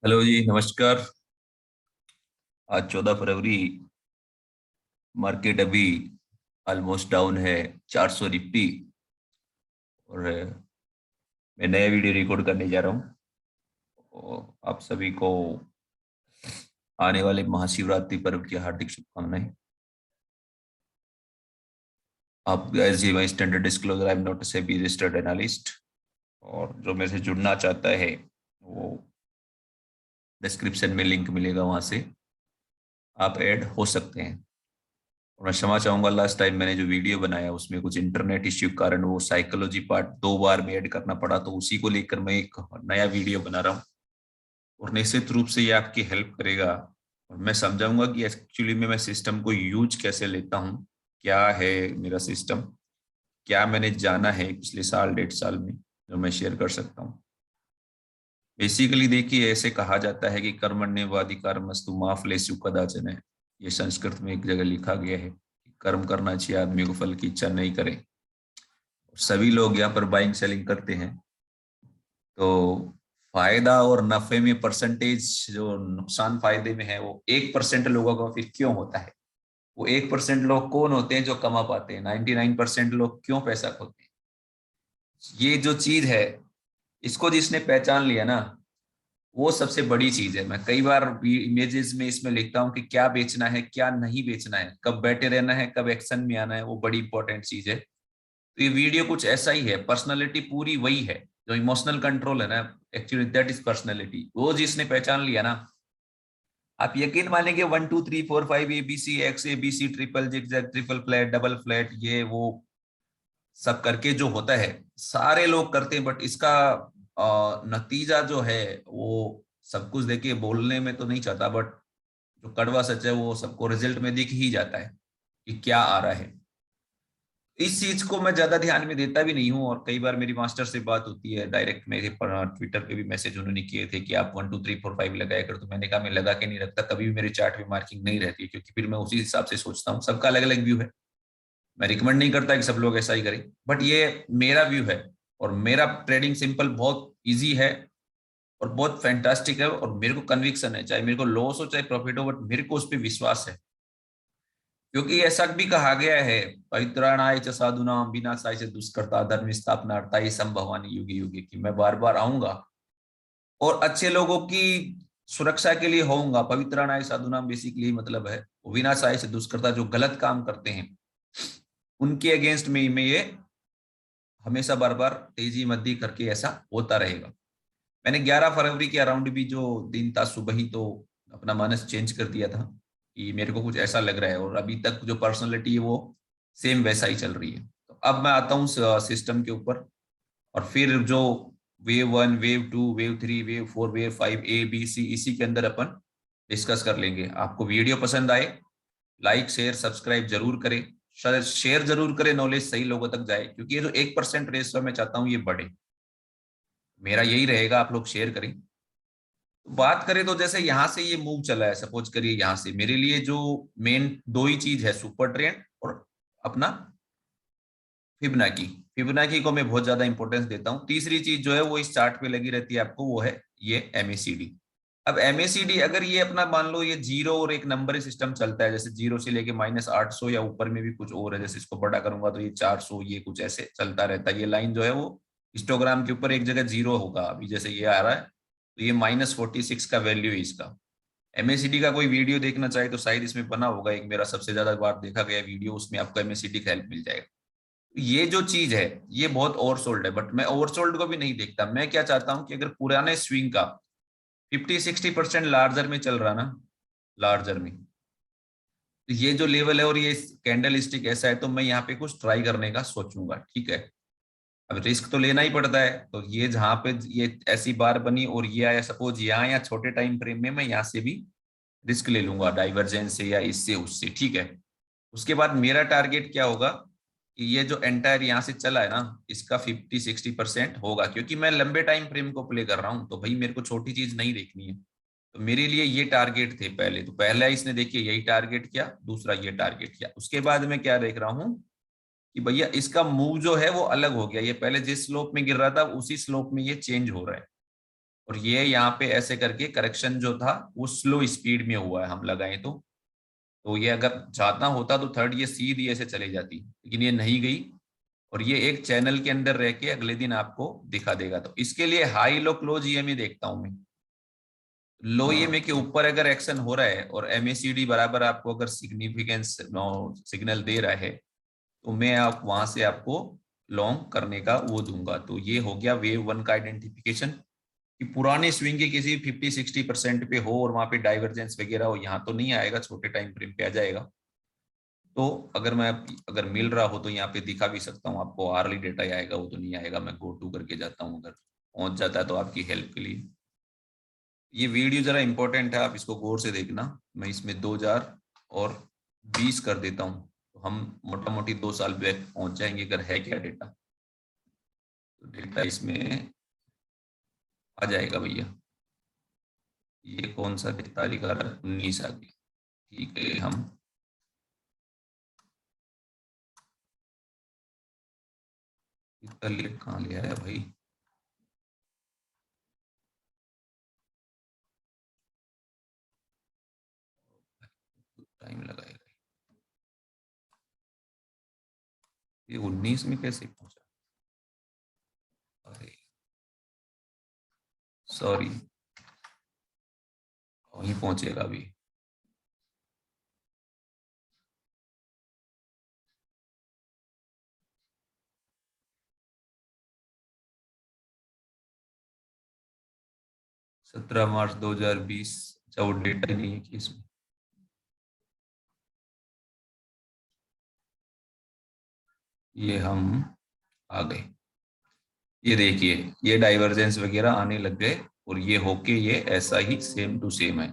Hello जी, नमस्कार। आज 14 फरवरी। Market अभी ऑलमोस्ट डाउन है 400 निफ्टी। और मैं नया वीडियो रिकॉर्ड करने जा रहा हूँ। और आप सभी को आने वाले महाशिवरात्रि पर्व की हार्दिक शुभकामनाएं। आप as my standard disclosure, I am not a SEBI registered analyst. और जो मेरे से जुड़ना चाहता है वो डिस्क्रिप्शन में लिंक मिलेगा, वहां से आप ऐड हो सकते हैं। और मैं क्षमा चाहूंगा, लास्ट टाइम मैंने जो वीडियो बनाया उसमें कुछ इंटरनेट इश्यू के कारण वो साइकोलॉजी पार्ट 2 बार में ऐड करना पड़ा, तो उसी को लेकर मैं एक नया वीडियो बना रहा हूँ। और निश्चित रूप से ये आपकी हेल्प करेगा। और मैं समझाऊंगा कि एक्चुअली में मैं सिस्टम को यूज कैसे लेता हूँ, क्या है मेरा सिस्टम, क्या मैंने जाना है पिछले साल 1.5 साल में, जो मैं शेयर कर सकता हूँ। बेसिकली देखिए, ऐसे कहा जाता है कि कर्मण्येवाधिकारमस्तु मा फलेषु कदाचन है। ये संस्कृत में एक जगह लिखा गया है कि कर्म करना चाहिए आदमी को, फल की इच्छा नहीं करे। सभी लोग यहाँ पर बाइंग सेलिंग करते हैं, तो फायदा और नफे में परसेंटेज, जो नुकसान फायदे में है, वो 1% लोगों का फिर क्यों होता है? वो 1% लोग कौन होते हैं जो कमा पाते हैं? 99% लोग क्यों पैसा खोते हैं? ये जो चीज है, इसको जिसने पहचान लिया ना, वो सबसे बड़ी चीज है। मैं कई बार इमेजेस में इसमें लिखता हूँ कि क्या बेचना है, क्या नहीं बेचना है, कब बैठे रहना है, कब एक्शन में आना है, वो बड़ी इंपॉर्टेंट चीज है। तो ये वीडियो कुछ ऐसा ही है। पर्सनालिटी पूरी वही है, जो इमोशनल कंट्रोल है ना, एक्चुअली दैट इज पर्सनालिटी। वो जिसने पहचान लिया ना, आप यकीन मानेंगे, 1 2 3 4 5 ABC, XABC, triple zigzag, triple flat, double flat, ये वो सब करके जो होता है, सारे लोग करते हैं। बट इसका नतीजा जो है वो सब कुछ देखिए, बोलने में तो नहीं चाहता, बट जो कड़वा सच है वो सबको रिजल्ट में दिख ही जाता है कि क्या आ रहा है। इस चीज को मैं ज्यादा ध्यान में देता भी नहीं हूँ। और कई बार मेरी मास्टर से बात होती है डायरेक्ट, मेरे ट्विटर पे भी मैसेज उन्होंने किए थे कि आप 1 2 3 4 5 लगाया कर। तो मैंने कहा मैं लगा के नहीं रखता, कभी भी मेरे चार्ट में मार्किंग नहीं रहती है, क्योंकि फिर मैं उसी हिसाब से सोचता हूँ। सबका अलग अलग व्यू है, मैं रिकमेंड नहीं करता कि सब लोग ऐसा ही करें, बट ये मेरा व्यू है। और मेरा ट्रेडिंग सिंपल बहुत इजी है और बहुत फैंटास्टिक है। और मेरे को कन्विक्शन है, चाहे मेरे को लॉस हो चाहे प्रॉफिट हो, बट मेरे को उस पर विश्वास है। क्योंकि ऐसा भी कहा गया है, परित्राणाय च साधूनाम विनाशाय च दुष्कृता धर्म स्थापनार्थाय संभवानि युगे युगे, कि मैं बार बार आऊंगा और अच्छे लोगों की सुरक्षा के लिए होऊंगा। पवित्राणाय साधुनाम बेसिकली मतलब है, विनाशाय से दुष्कृता, जो गलत काम करते हैं उनके अगेंस्ट में मैं ये हमेशा बार बार तेजी मद्दी करके ऐसा होता रहेगा। मैंने 11 फरवरी के अराउंड भी जो दिन था, सुबह ही तो अपना मानस चेंज कर दिया था कि मेरे को कुछ ऐसा लग रहा है। और अभी तक जो पर्सनैलिटी है वो सेम वैसा ही चल रही है। तो अब मैं आता हूँ सिस्टम के ऊपर। और फिर जो wave 1, wave 2, wave 3, wave 4, wave 5, ABC, इसी के अंदर अपन डिस्कस कर लेंगे। आपको वीडियो पसंद आए, लाइक शेयर सब्सक्राइब जरूर करें। शेयर जरूर करें, नॉलेज सही लोगों तक जाए, क्योंकि ये जो 1% रेशियो मैं चाहता हूँ ये बढ़े। मेरा यही रहेगा, आप लोग शेयर करें। तो बात करें तो जैसे यहाँ से ये मूव चला है, सपोज करिए यहाँ से, मेरे लिए जो मेन दो ही चीज है, सुपर ट्रेंड और अपना फिबोनाची। फिबोनाची को मैं बहुत ज्यादा इंपॉर्टेंस देता हूँ। तीसरी चीज जो है वो इस चार्ट पे लगी रहती है आपको, वो है ये MACD। अब MACD अगर ये अपना मान लो ये जीरो और एक नंबर सिस्टम चलता है, जैसे जीरो से लेके -800, या ऊपर में भी कुछ और है, जैसे इसको बड़ा करूंगा तो ये 400, ये कुछ ऐसे चलता रहता है। ये लाइन जो है वो हिस्टोग्राम के ऊपर एक जगह जीरो होगा, अभी जैसे ये आ रहा है, तो ये -46 का वैल्यू है इसका। MACD का कोई वीडियो देखना चाहे तो शायद इसमें बना होगा एक, मेरा सबसे ज्यादा बार देखा गया वीडियो, उसमें आपको MACD का हेल्प मिल जाएगा। ये जो चीज है ये बहुत ओवरसोल्ड है, बट मैं ओवरसोल्ड को भी नहीं देखता। मैं क्या चाहता हूं कि अगर पुराने स्विंग का 50-60% लार्जर में चल रहा ना, लार्जर में, तो ये जो लेवल है और ये कैंडल स्टिक ऐसा है, तो मैं यहाँ पे कुछ ट्राई करने का सोचूंगा। ठीक है, अब रिस्क तो लेना ही पड़ता है। तो ये जहां पे ये ऐसी बार बनी और ये आया, सपोज यहाँ या छोटे टाइम फ्रेम में, मैं यहाँ से भी रिस्क ले लूंगा डाइवर्जेंस से या इससे उससे। ठीक है, उसके बाद मेरा टारगेट क्या होगा कि ये जो एंटायर यहाँ से चला है ना, इसका 50-60% होगा, क्योंकि मैं लंबे टाइम फ्रेम को प्ले कर रहा हूँ, तो भाई मेरे को छोटी चीज नहीं देखनी है। तो मेरे लिए ये टारगेट थे पहले। तो पहला इसने देखिए यही टारगेट किया, दूसरा ये टारगेट किया। उसके बाद मैं क्या देख रहा हूँ कि भैया इसका मूव जो है वो अलग हो गया। ये पहले जिस स्लोप में गिर रहा था उसी स्लोप में ये चेंज हो रहा है। और ये यहाँ पे ऐसे करके करेक्शन जो था वो स्लो स्पीड में हुआ है, हम लगाए तो ये अगर जाना होता तो थर्ड ये सीधी ऐसे चली जाती, लेकिन ये नहीं गई और ये एक चैनल के अंदर रह के अगले दिन आपको दिखा देगा। तो इसके लिए हाई लो क्लोज ईएमए देखता हूं मैं। लो ईएमए के ऊपर अगर एक्शन हो रहा है और एमएसीडी बराबर आपको अगर सिग्निफिकेंस सिग्नल दे रहा है तो मैं आप वहां से आपको लॉन्ग करने का वो दूंगा। तो ये हो गया वेव वन का आइडेंटिफिकेशन कि पुराने स्विंग के किसी 50-60% पे हो और वहां पे डाइवर्जेंस वगैरह हो, यहाँ तो नहीं आएगा, छोटे टाइम फ्रेम पे आ जाएगा। तो अगर मिल रहा हो तो यहाँ पे दिखा भी सकता हूँ आपको, आर्ली डेटा आएगा, वो तो नहीं आएगा, मैं गो टू करके जाता हूँ, अगर पहुंच जाता है तो आपकी हेल्प के लिए। ये वीडियो जरा इंपॉर्टेंट है, आप इसको गौर से देखना। मैं इसमें 2020 कर देता हूँ तो हम मोटा मोटी 2 साल बैक पहुंच जाएंगे अगर है क्या डेटा। तो डेटा इसमें आ जाएगा भैया। ये कौन सा तारीख आ रहा है, 19 आ गई। ठीक है, हम इतना लेट कहाँ ले आया भाई। टाइम लगाएगा ये, 19 में कैसे पहुंचा। अरे सॉरी, वहीं पहुंचेगा अभी। सत्रह मार्च 2020। अच्छा वो डेटा ही नहीं है कि इसमें। ये हम आ गए, ये देखिए ये डाइवर्जेंस वगैरह आने लग गए और ये होके ये ऐसा ही सेम टू सेम है।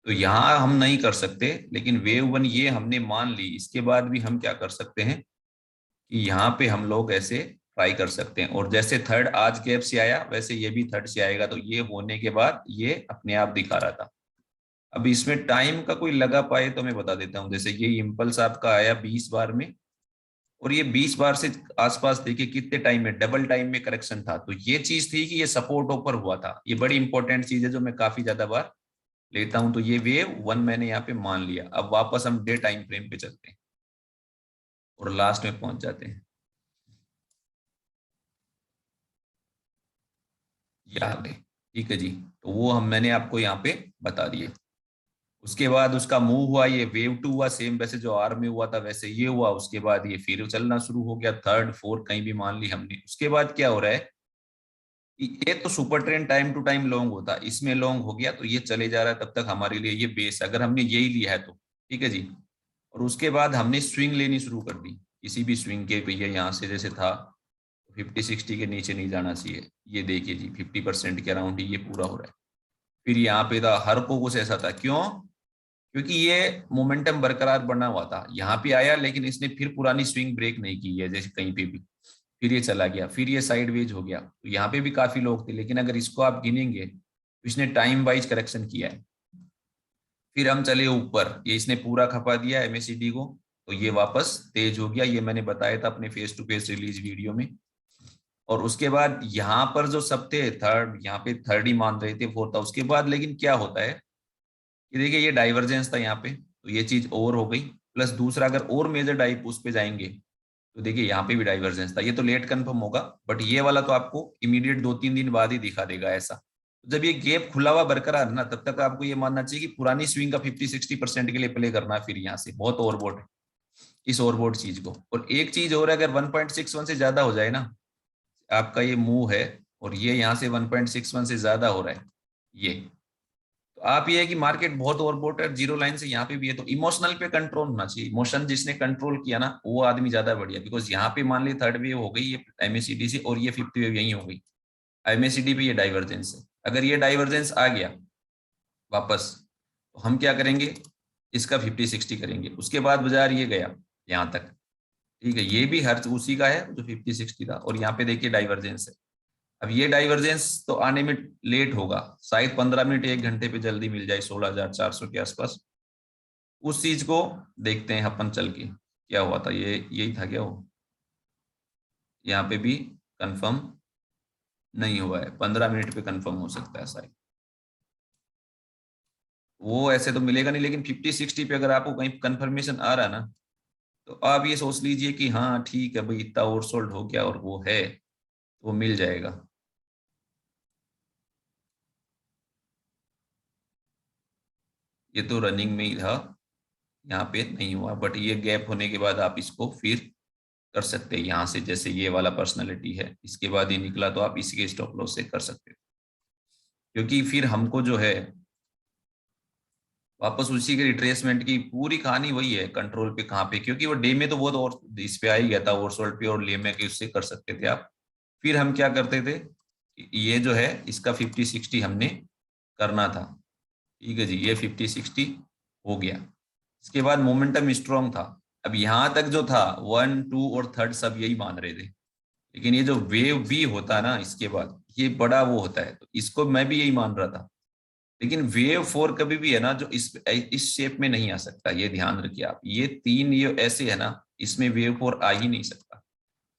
तो यहाँ हम नहीं कर सकते, लेकिन वेव वन ये हमने मान ली, इसके बाद भी हम क्या कर सकते हैं कि यहाँ पे हम लोग ऐसे ट्राई कर सकते हैं। और जैसे थर्ड आज गैप से आया वैसे ये भी थर्ड से आएगा, तो ये होने के बाद ये अपने आप दिखा रहा था। अब इसमें टाइम का कोई लगा पाए तो मैं बता देता हूँ। जैसे ये इम्पल्स आपका आया 20 बार में और ये 20 बार से आसपास देखिए कितने टाइम में, डबल टाइम में करेक्शन था। तो ये चीज थी कि ये सपोर्ट ऊपर हुआ था। ये बड़ी इंपॉर्टेंट चीज है जो मैं काफी ज्यादा बार लेता हूं। तो ये वेव वन मैंने यहाँ पे मान लिया। अब वापस हम डे टाइम फ्रेम पे चलते हैं और लास्ट में पहुंच जाते हैं। ये आ गए, ठीक है जी। तो वो हम मैंने आपको यहाँ पे बता दिए। उसके बाद उसका मूव हुआ, ये वेव टू हुआ सेम, वैसे जो आर में हुआ था वैसे ये हुआ। उसके बाद ये फिर चलना शुरू हो गया, थर्ड फोर्थ कहीं भी मान ली हमने। उसके बाद क्या हो रहा है, ये तो super trend time to time long होता, इसमें लॉन्ग हो गया तो ये चले जा रहा है। तब तक हमारे लिए ये बेस, अगर हमने यही लिया है तो ठीक है जी। और उसके बाद हमने स्विंग लेनी शुरू कर दी, किसी भी स्विंग के भैया यहाँ से जैसे था 50-60 के नीचे नहीं जाना चाहिए। ये देखिए जी 50% के अराउंड ही ये पूरा हो रहा है। फिर यहाँ पे था हर को कुछ ऐसा था, क्यों, क्योंकि ये मोमेंटम बरकरार बना हुआ था। यहाँ पे आया लेकिन इसने फिर पुरानी स्विंग ब्रेक नहीं की है जैसे कहीं पे भी, फिर ये चला गया, फिर ये साइडवेज हो गया। तो यहाँ पे भी काफी लोग थे, लेकिन अगर इसको आप गिनेंगे तो इसने टाइम वाइज करेक्शन किया है। फिर हम चले ऊपर, ये इसने पूरा खपा दिया एमएसीडी को, तो ये वापस तेज हो गया। ये मैंने बताया था अपने face to face release video में। और उसके बाद यहाँ पर जो सब थे थर्ड, यहाँ पे थर्ड ही मान रहे थे, फोर्थ था। उसके बाद लेकिन क्या होता है कि देखिए ये डाइवर्जेंस था यहाँ पे, तो ये चीज ओवर हो गई। प्लस दूसरा अगर और मेजर डाइप उस पे जाएंगे तो देखिए यहाँ पे भी डाइवर्जेंस था। ये तो लेट कंफर्म होगा, बट ये वाला तो आपको इमीडिएट 2-3 दिन बाद ही दिखा देगा ऐसा। तो जब ये गैप खुला हुआ बरकरार ना, तब तक आपको ये मानना चाहिए कि पुरानी स्विंग का 50-60% के लिए प्ले करना है। फिर यहाँ से बहुत ओवरबोट है इस ओवरबोट चीज को। और एक चीज और है, अगर 1.61 से ज्यादा हो जाए ना आपका ये मूव है, और ये यहाँ से 1.61 से ज्यादा हो रहा है ये, तो आप ये है कि मार्केट बहुत ओवरबोट है, जीरो लाइन से यहाँ पे भी है। तो इमोशनल पे कंट्रोल होना चाहिए। इमोशन जिसने कंट्रोल किया ना वो आदमी ज्यादा बढ़िया, बिकॉज यहाँ पे मान ली थर्ड वेव हो गई ये एमएसीडी से और ये फिफ्थ वेव यही हो गई। एमएसीडी पे ये डाइवर्जेंस है, अगर ये डाइवर्जेंस आ गया वापस तो हम क्या करेंगे, इसका 50-60 करेंगे। उसके बाद बाजार ये गया यहाँ तक, ठीक है। ये भी हर उसी का है जो 50-60 था, और यहाँ पे देखिए डाइवर्जेंस है। अब ये डाइवर्जेंस तो आने में लेट होगा, शायद 15 मिनट 1 घंटे पे जल्दी मिल जाए 16,400 के आसपास। उस चीज को देखते हैं अपन चल के क्या हुआ था। ये यही था क्या, वो यहाँ पे भी कंफर्म नहीं हुआ है, 15 मिनट पे कंफर्म हो सकता है साइड। वो ऐसे तो मिलेगा नहीं, लेकिन 50-60 पे अगर आपको कहीं कंफर्मेशन आ रहा है ना, तो आप ये सोच लीजिए कि हाँ ठीक है भाई, इतना ओवरसोल्ड हो गया और वो है, वो मिल जाएगा। ये तो रनिंग में ही था, यहाँ पे नहीं हुआ, बट ये गैप होने के बाद आप इसको फिर कर सकते हैं यहाँ से। जैसे ये वाला पर्सनालिटी है, इसके बाद ये निकला तो आप इसी के स्टॉप लॉस से कर सकते हो, क्योंकि फिर हमको जो है वापस उसी के रिट्रेसमेंट की पूरी कहानी वही है, कंट्रोल पे कहाँ पे, क्योंकि वो डे में तो बहुत और इस पे आ ही गया था ओवरसोल्ड पे, और ले में कि उससे कर सकते थे आप। फिर हम क्या करते थे, ये जो है इसका 50-60 हमने करना था। ठीक है जी, ये 50-60 हो गया। इसके बाद मोमेंटम स्ट्रॉन्ग था। अब यहाँ तक जो था 1, 2 और थर्ड सब यही मान रहे थे, लेकिन ये जो वेव भी होता है ना इसके बाद, ये बड़ा वो होता है, तो इसको मैं भी यही मान रहा था। लेकिन वेव 4 कभी भी है ना जो इस शेप में नहीं आ सकता, ये ध्यान रखिए आप। ये 3 ये ऐसे है ना, इसमें वेव 4 आ ही नहीं सकता,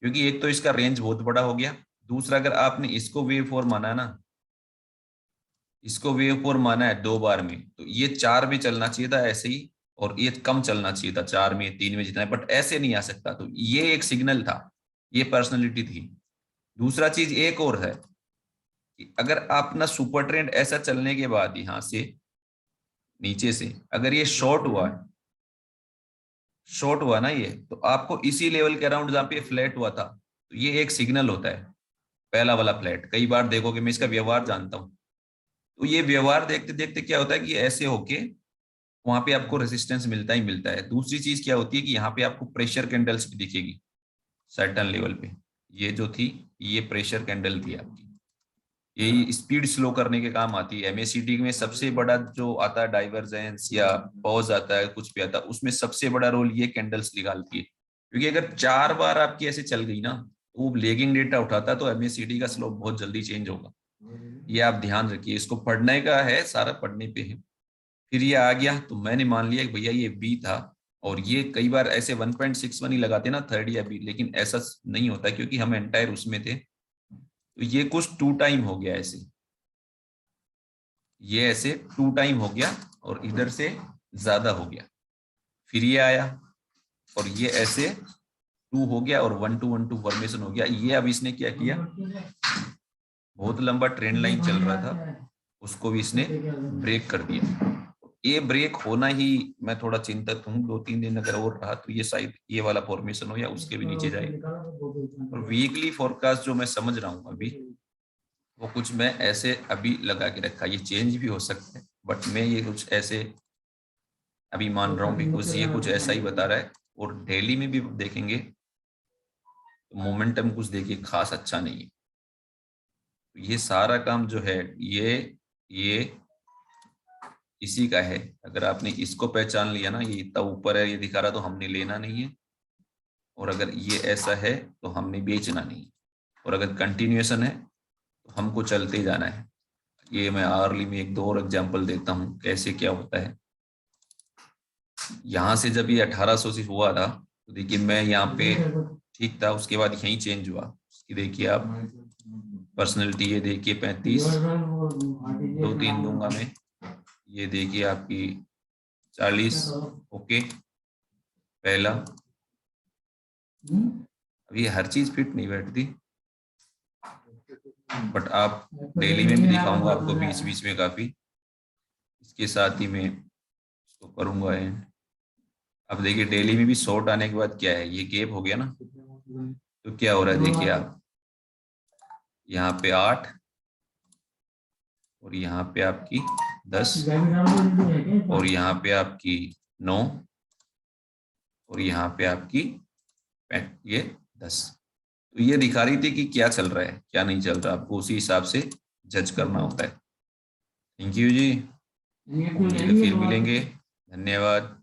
क्योंकि एक तो इसका रेंज बहुत बड़ा हो गया, दूसरा अगर आपने इसको वेव 4 माना है ना, इसको वेव 4 माना है 2 बार में, तो ये 4 भी चलना चाहिए था ऐसे ही, और ये कम चलना चाहिए था 4 में 3 में जितना है, बट ऐसे नहीं आ सकता। तो ये एक सिग्नल था, ये पर्सनैलिटी थी। दूसरा चीज एक और है कि अगर आप ना सुपर ट्रेंड ऐसा चलने के बाद यहां से नीचे से अगर ये शॉर्ट हुआ ना ये, तो आपको इसी लेवल के अराउंड जहाँ पे फ्लैट हुआ था, तो ये एक सिग्नल होता है, पहला वाला फ्लैट। कई बार देखोगे, मैं इसका व्यवहार जानता हूँ, तो ये व्यवहार देखते देखते क्या होता है कि ऐसे होके वहां पे आपको रेजिस्टेंस मिलता ही मिलता है। दूसरी चीज क्या होती है कि यहाँ पे आपको प्रेशर कैंडल्स भी दिखेगी सर्टन लेवल पे। ये जो थी, ये प्रेशर कैंडल थी आपकी, यही स्पीड स्लो करने के काम आती है। एमएसीडी में सबसे बड़ा जो आता है डाइवर्जेंस या पॉज आता है, कुछ भी आता है, उसमें सबसे बड़ा रोल ये कैंडल्स निकालती है, क्योंकि अगर 4 बार आपकी ऐसे चल गई ना, तो वो लेगिंग डेटा उठाता है, तो एमएसीडी का स्लोप बहुत जल्दी चेंज होगा। ये आप ध्यान रखिए, इसको पढ़ने का है, सारा पढ़ने पे है। फिर ये आ गया, तो मैंने मान लिया कि भैया ये बी था, और ये कई बार ऐसे 1.61 ही लगाते ना थर्ड या बी, लेकिन ऐसा नहीं होता क्योंकि हम एंटायर उसमें थे। तो ये कुछ 2 टाइम हो गया ऐसे, ये ऐसे 2 टाइम हो गया, और इधर से ज्यादा हो गया। फिर ये आया और ये ऐसे 2 हो गया, और 1-2-1-2 फॉर्मेशन हो गया। ये अब इसने क्या किया, बहुत लंबा ट्रेंड लाइन चल रहा था, उसको भी इसने ब्रेक कर दिया। ये ब्रेक होना ही, मैं थोड़ा चिंतित हूँ, 2-3 दिन अगर और रहा तो ये शायद ये वाला फॉर्मेशन हो या उसके भी नीचे जाए। और वीकली फोरकास्ट जो मैं समझ रहा हूँ अभी, वो कुछ मैं ऐसे अभी लगा के रखा, ये चेंज भी हो सकता है, बट मैं ये कुछ ऐसे अभी मान रहा हूँ, बिकॉज ये कुछ ऐसा ही बता रहा है। और डेली में भी देखेंगे तो मोमेंटम कुछ देखिए खास अच्छा नहीं है। ये सारा काम जो है ये इसी का है। अगर आपने इसको पहचान लिया ना, ये इतना ऊपर है, ये दिखा रहा, तो हमने लेना नहीं है। और अगर ये ऐसा है तो हमने बेचना नहीं है। और अगर कंटिन्यूएशन है तो हमको चलते ही जाना है। ये मैं आर्ली में 1-2 और एग्जाम्पल देता हूँ कैसे क्या होता है। यहाँ से जब ये 1800 से हुआ था, तो देखिए मैं यहाँ पे ठीक था, उसके बाद यहीं चेंज हुआ। उसकी देखिए आप पर्सनैलिटी, ये देखिए 35, 2-3 दूंगा मैं, ये देखिए आपकी 40। ओके, पहला। अभी हर चीज फिट नहीं बैठती, बट आप डेली में भी दिखाऊंगा आपको बीच बीच में काफी। इसके साथ ही मैं इसको करूंगा एंड। अब देखिए डेली में भी शॉर्ट आने के बाद क्या है, ये गैप हो गया ना, तो क्या हो रहा है देखिए आप, यहाँ पे 8 और यहाँ पे आपकी 10 और यहाँ पे आपकी 9 और यहाँ पे आपकी ये 10। तो ये दिखा रही थी कि क्या चल रहा है क्या नहीं चल रहा, आपको उसी हिसाब से जज करना होता है। थैंक यू जी, फिर मिलेंगे, धन्यवाद।